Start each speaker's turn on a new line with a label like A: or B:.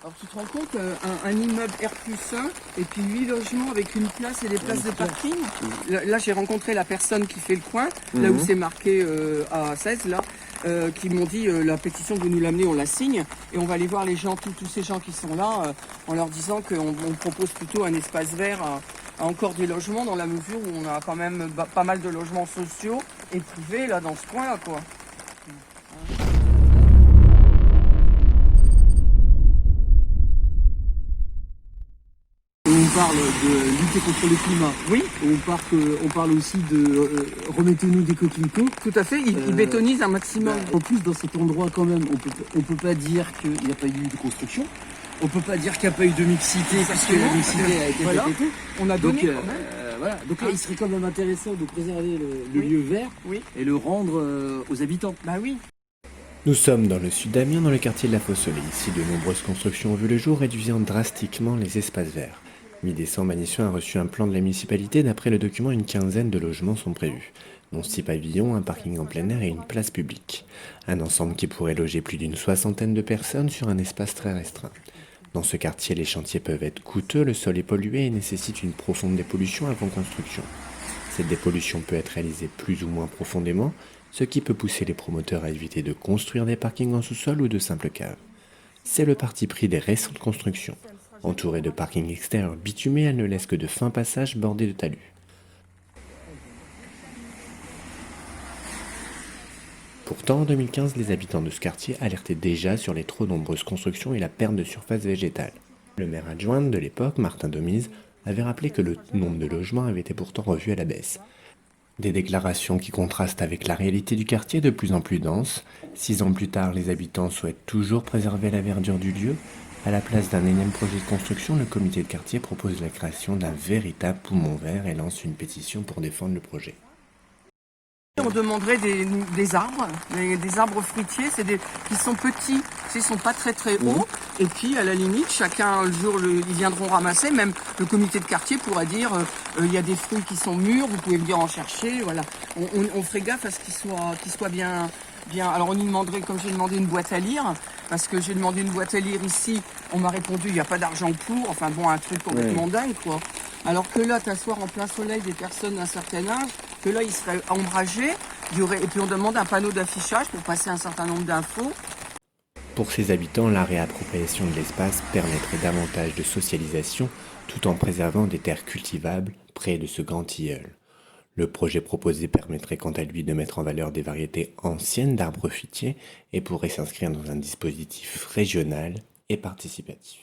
A: Alors tu te rends compte, un immeuble R+1 et puis 8 logements avec une place et des places de parking. Là j'ai rencontré la personne qui fait le coin, là où c'est marqué A16 là, qui m'ont dit la pétition que vous nous l'amenez, on la signe et on va aller voir les gens, tous ces gens qui sont là, en leur disant qu'on propose plutôt un espace vert à encore des logements dans la mesure où on a quand même pas mal de logements sociaux et privés là dans ce coin là quoi.
B: On parle de lutter contre le climat.
A: Oui.
B: On parle aussi de remettez-nous des coquelicots.
A: Tout à fait, ils bétonisent un maximum.
B: En plus, dans cet endroit, quand même, on peut pas dire qu'il n'y a pas eu de construction. On peut pas dire qu'il n'y a pas eu de mixité, parce que la mixité a été répétée.
A: On a donné
B: Donc,
A: quand même.
B: voilà. Donc là, il serait quand même intéressant de préserver le lieu vert et le rendre aux habitants.
A: Bah oui.
C: Nous sommes dans le sud d'Amiens, dans le quartier de la Fossolerie. Ici, de nombreuses constructions ont vu le jour, réduisant drastiquement les espaces verts. Mi-décembre, Manisson a reçu un plan de la municipalité. D'après le document, une quinzaine de logements sont prévus, dont 6 pavillons, un parking en plein air et une place publique. Un ensemble qui pourrait loger plus d'une soixantaine de personnes sur un espace très restreint. Dans ce quartier, les chantiers peuvent être coûteux, le sol est pollué et nécessite une profonde dépollution avant construction. Cette dépollution peut être réalisée plus ou moins profondément, ce qui peut pousser les promoteurs à éviter de construire des parkings en sous-sol ou de simples caves. C'est le parti pris des récentes constructions. Entourées de parkings extérieurs bitumés, elles ne laissent que de fins passages bordés de talus. Pourtant, en 2015, les habitants de ce quartier alertaient déjà sur les trop nombreuses constructions et la perte de surface végétale. Le maire adjoint de l'époque, Martin Domise, avait rappelé que le nombre de logements avait été pourtant revu à la baisse. Des déclarations qui contrastent avec la réalité du quartier de plus en plus dense. 6 ans plus tard, les habitants souhaitent toujours préserver la verdure du lieu. À la place d'un énième projet de construction, le comité de quartier propose la création d'un véritable poumon vert et lance une pétition pour défendre le projet.
A: On demanderait des arbres, des arbres fruitiers, qui sont petits, ils sont pas très hauts. Et puis à la limite, chacun le jour ils viendront ramasser. Même le comité de quartier pourra dire il y a des fruits qui sont mûrs, vous pouvez venir en chercher. Voilà, on ferait gaffe à ce qu'ils soient bien. Alors on y demanderait, comme j'ai demandé une boîte à lire, parce que j'ai demandé une boîte à lire ici, on m'a répondu il n'y a pas d'argent pour. Enfin bon, un truc complètement dingue quoi. Alors que là, t'asseoir en plein soleil des personnes d'un certain âge, que là, ils seraient ombragés, et puis on demande un panneau d'affichage pour passer un certain nombre d'infos.
C: Pour ces habitants, la réappropriation de l'espace permettrait davantage de socialisation tout en préservant des terres cultivables près de ce grand tilleul. Le projet proposé permettrait quant à lui de mettre en valeur des variétés anciennes d'arbres fruitiers et pourrait s'inscrire dans un dispositif régional et participatif.